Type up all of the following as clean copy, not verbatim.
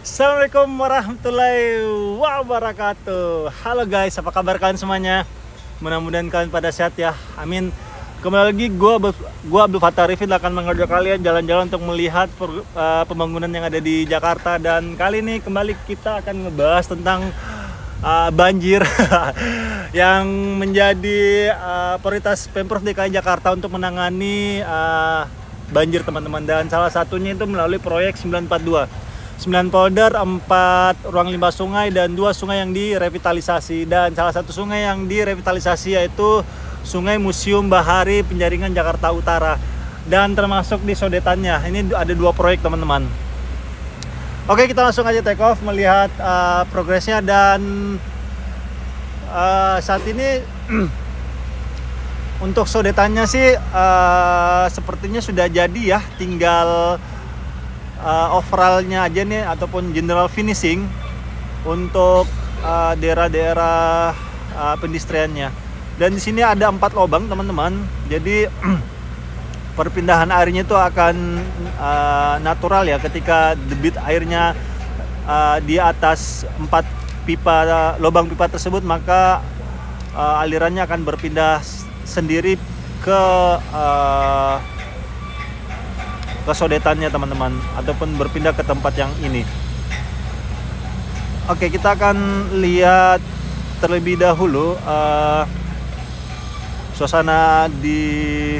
Assalamualaikum warahmatullahi wabarakatuh. Halo guys, apa kabar kalian semuanya? Mudah-mudahan kalian pada sehat ya. Amin. Kembali lagi gua Abdul Fattah Arifin akan mengajak kalian jalan-jalan untuk melihat pembangunan yang ada di Jakarta. Dan kali ini kembali kita akan ngebahas tentang banjir yang menjadi prioritas Pemprov DKI Jakarta untuk menangani banjir teman-teman. Dan salah satunya itu melalui proyek 942. 9 polder, 4 ruang limbah sungai, dan 2 sungai yang direvitalisasi. Dan salah satu sungai yang direvitalisasi yaitu Sungai Museum Bahari Penjaringan Jakarta Utara. Dan termasuk di sodetannya. Ini ada 2 proyek teman-teman. Oke, kita langsung aja take off melihat progresnya. Dan saat ini untuk sodetannya sih sepertinya sudah jadi ya. Tinggal overallnya aja nih ataupun general finishing untuk daerah-daerah pendistriannya. Dan di sini ada 4 lubang teman-teman. Jadi perpindahan airnya itu akan natural ya. Ketika debit airnya di atas 4 lubang pipa tersebut, maka alirannya akan berpindah sendiri ke sodetannya teman-teman, ataupun berpindah ke tempat yang ini. Oke, kita akan lihat terlebih dahulu suasana di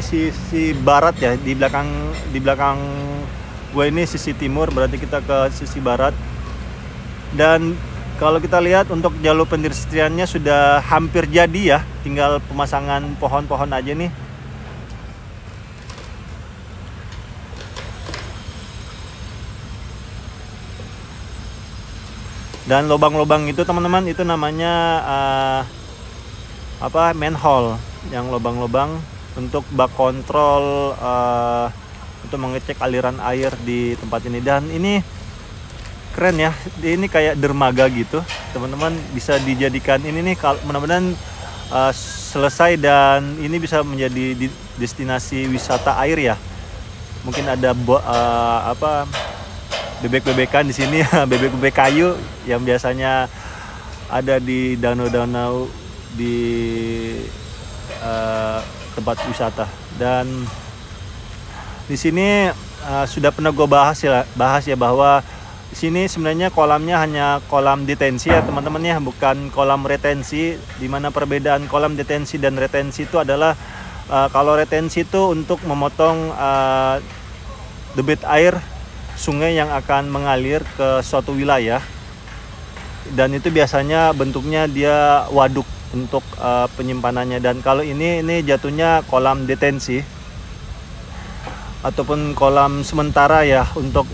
sisi barat ya, di belakang gue ini sisi timur, berarti kita ke sisi barat. Dan kalau kita lihat untuk jalur pendistriannya sudah hampir jadi ya, tinggal pemasangan pohon-pohon aja nih. Dan lubang-lubang itu teman-teman, itu namanya manhole, yang lubang-lubang untuk bak kontrol untuk mengecek aliran air di tempat ini. Dan ini keren ya, ini kayak dermaga gitu teman-teman, bisa dijadikan ini nih, mudah-mudahan selesai dan ini bisa menjadi destinasi wisata air ya. Mungkin ada bebek-bebekan di sini, bebek-bebek kayu yang biasanya ada di danau-danau di tempat wisata. Dan di sini sudah pernah gue bahas ya bahwa di sini sebenarnya kolamnya hanya kolam detensi ya teman-teman ya, bukan kolam retensi. Dimana perbedaan kolam detensi dan retensi itu adalah kalau retensi itu untuk memotong debit air sungai yang akan mengalir ke suatu wilayah, dan itu biasanya bentuknya dia waduk untuk penyimpanannya. Dan kalau ini jatuhnya kolam detensi ataupun kolam sementara ya, untuk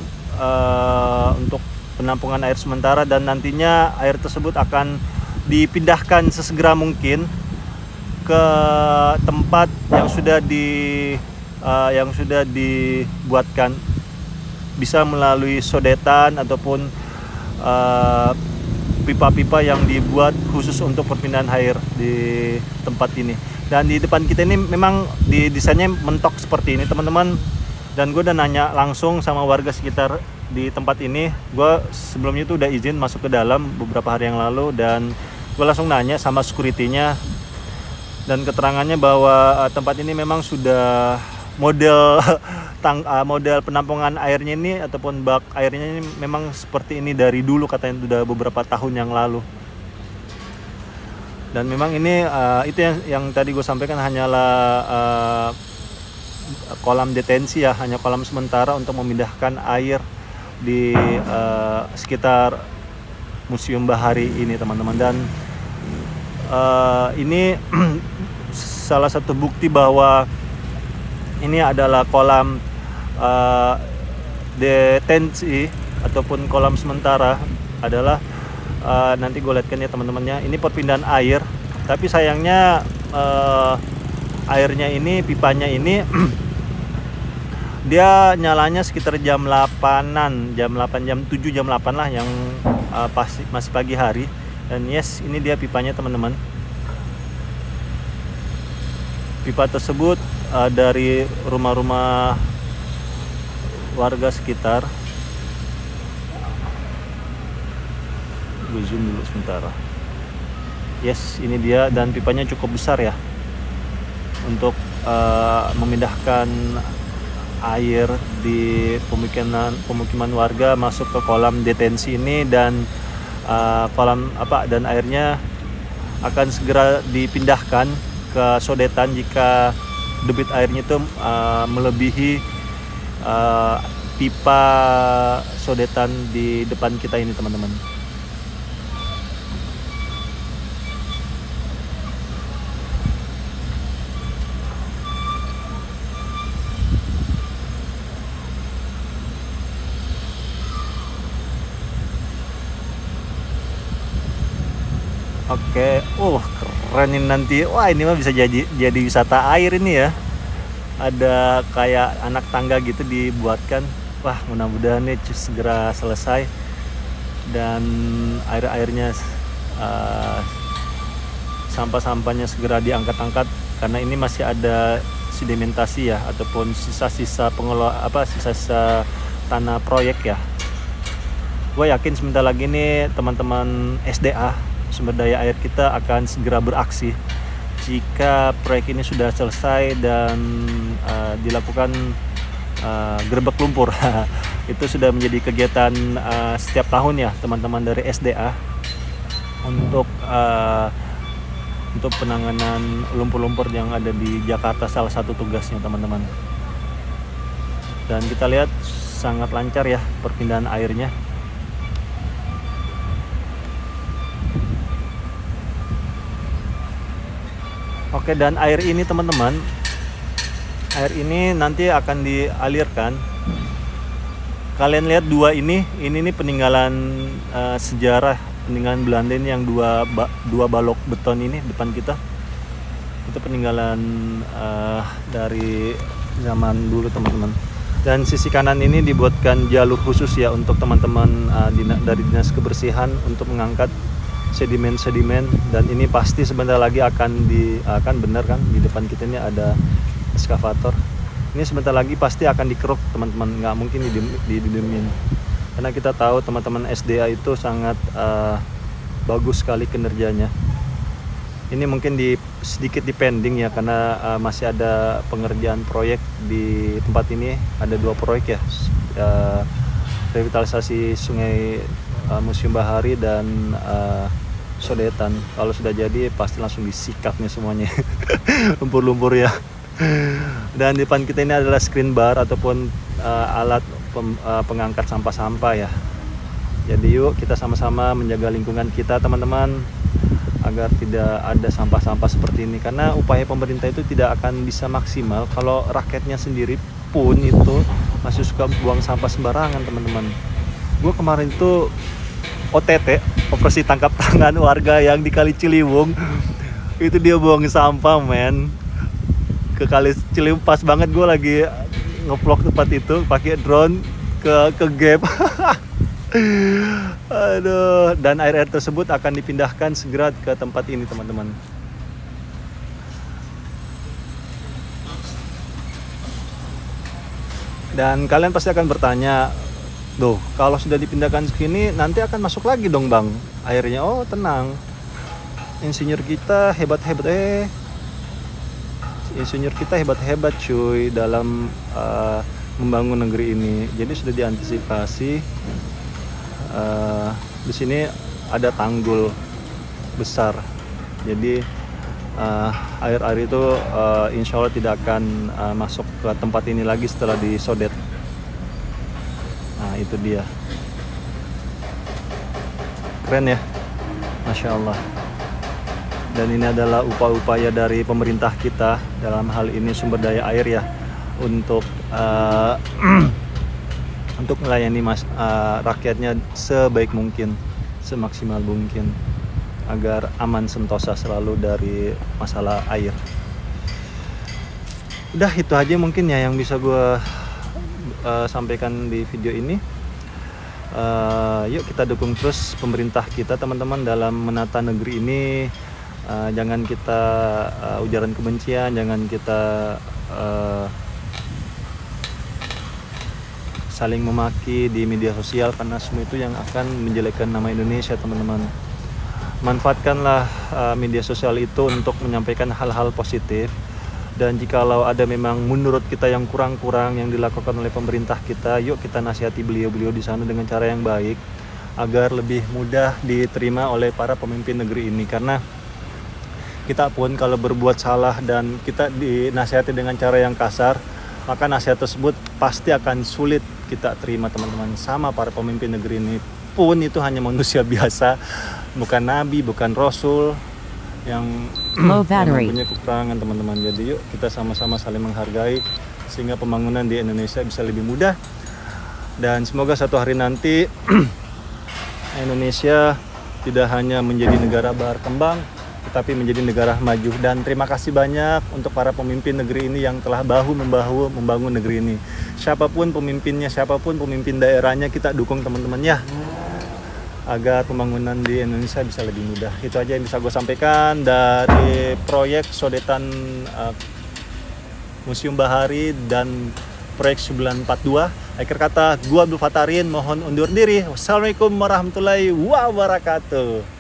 penampungan air sementara, dan nantinya air tersebut akan dipindahkan sesegera mungkin ke tempat yang sudah dibuatkan, bisa melalui sodetan ataupun pipa-pipa yang dibuat khusus untuk perpindahan air di tempat ini. Dan di depan kita ini memang desainnya mentok seperti ini teman-teman. Dan gue udah nanya langsung sama warga sekitar di tempat ini. Gue sebelumnya itu udah izin masuk ke dalam beberapa hari yang lalu, dan gue langsung nanya sama security-nya, dan keterangannya bahwa tempat ini memang sudah model penampungan airnya ini ataupun bak airnya ini memang seperti ini dari dulu, katanya sudah beberapa tahun yang lalu. Dan memang ini itu yang tadi gue sampaikan hanyalah kolam detensi ya, hanya kolam sementara untuk memindahkan air di sekitar Museum Bahari ini teman-teman. Dan ini salah satu bukti bahwa ini adalah kolam detensi ataupun kolam sementara. Adalah nanti gue lihatkan ya teman-temannya, ini perpindahan air, tapi sayangnya airnya ini, pipanya ini dia nyalanya sekitar jam 8-an, jam 7, jam 8 lah, yang masih pagi hari. Dan yes, ini dia pipanya teman-teman. Pipa tersebut dari rumah-rumah warga sekitar. Gue zoom dulu sebentar. Yes, ini dia, dan pipanya cukup besar ya untuk memindahkan air di pemukiman warga masuk ke kolam detensi ini, dan dan airnya akan segera dipindahkan ke sodetan jika debit airnya itu melebihi pipa sodetan di depan kita ini, teman-teman. Oke, keren ini nanti. Wah, ini mah bisa jadi wisata air ini ya. Ada kayak anak tangga gitu dibuatkan. Wah, mudah-mudahan ini segera selesai dan air-airnya sampah-sampahnya segera diangkat-angkat, karena ini masih ada sedimentasi ya, ataupun sisa-sisa sisa-sisa tanah proyek ya. Gue yakin sebentar lagi nih teman-teman SDA, sumber daya air kita, akan segera beraksi jika proyek ini sudah selesai dan dilakukan gerbek lumpur. Itu sudah menjadi kegiatan setiap tahun ya teman-teman dari SDA untuk penanganan lumpur-lumpur yang ada di Jakarta, salah satu tugasnya teman-teman. Dan kita lihat sangat lancar ya perpindahan airnya. Oke, dan air ini teman-teman, air ini nanti akan dialirkan. Kalian lihat dua ini peninggalan sejarah, peninggalan Belanda ini, yang dua balok beton ini depan kita. Itu peninggalan dari zaman dulu teman-teman. Dan sisi kanan ini dibuatkan jalur khusus ya untuk teman-teman dari Dinas Kebersihan untuk mengangkat sedimen-sedimen, dan ini pasti sebentar lagi akan benar kan, di depan kita ini ada eskavator. Ini sebentar lagi pasti akan dikeruk teman-teman, nggak mungkin didiemin, karena kita tahu teman-teman SDA itu sangat bagus sekali kinerjanya. Ini mungkin sedikit dipending ya, karena masih ada pengerjaan proyek di tempat ini. Ada 2 proyek ya, revitalisasi sungai Museum Bahari dan sodetan. Kalau sudah jadi pasti langsung disikapnya semuanya lumpur-lumpur ya. Dan di depan kita ini adalah screen bar ataupun alat pengangkat sampah-sampah ya. Jadi yuk kita sama-sama menjaga lingkungan kita teman-teman, agar tidak ada sampah-sampah seperti ini, karena upaya pemerintah itu tidak akan bisa maksimal kalau rakyatnya sendiri pun itu masih suka buang sampah sembarangan teman-teman. Gue kemarin itu OTT, operasi tangkap tangan warga yang di Kali Ciliwung. Itu dia buang sampah men ke Kali Ciliwung. Pas banget gue lagi nge-vlog tempat itu pakai drone ke gap. Aduh, dan air-air tersebut akan dipindahkan segera ke tempat ini teman-teman. Dan kalian pasti akan bertanya, "Duh, kalau sudah dipindahkan ke sini nanti akan masuk lagi dong bang airnya?" Oh tenang, insinyur kita hebat-hebat. Insinyur kita hebat-hebat cuy dalam membangun negeri ini. Jadi sudah diantisipasi. Di sini ada tanggul besar, jadi air-air itu insya Allah tidak akan masuk ke tempat ini lagi setelah disodet. Nah itu dia, keren ya, Masya Allah. Dan ini adalah upaya-upaya dari pemerintah kita dalam hal ini sumber daya air ya, untuk untuk melayani rakyatnya sebaik mungkin, semaksimal mungkin, agar aman sentosa selalu dari masalah air. Udah itu aja mungkin ya yang bisa gue sampaikan di video ini. Yuk kita dukung terus pemerintah kita teman-teman dalam menata negeri ini. Jangan kita ujaran kebencian, jangan kita saling memaki di media sosial, karena semua itu yang akan menjelekkan nama Indonesia, teman-teman. Manfaatkanlah media sosial itu untuk menyampaikan hal-hal positif. Dan jikalau ada memang menurut kita yang kurang-kurang yang dilakukan oleh pemerintah kita, yuk kita nasihati beliau-beliau di sana dengan cara yang baik agar lebih mudah diterima oleh para pemimpin negeri ini. Karena kita pun kalau berbuat salah dan kita dinasihati dengan cara yang kasar, maka nasihat tersebut pasti akan sulit kita terima, teman-teman. Sama para pemimpin negeri ini pun itu hanya manusia biasa, bukan nabi, bukan rasul yang mempunyai kekurangan, teman-teman. Jadi yuk kita sama-sama saling menghargai sehingga pembangunan di Indonesia bisa lebih mudah. Dan semoga satu hari nanti Indonesia tidak hanya menjadi negara berkembang, tetapi menjadi negara maju. Dan terima kasih banyak untuk para pemimpin negeri ini yang telah bahu-membahu membangun negeri ini. Siapapun pemimpinnya, siapapun pemimpin daerahnya, kita dukung, teman-teman ya, agar pembangunan di Indonesia bisa lebih mudah. Itu aja yang bisa gue sampaikan dari proyek sodetan Museum Bahari dan proyek 942. Akhir kata, gue Abdul Fatarin mohon undur diri. Wassalamualaikum warahmatullahi wabarakatuh.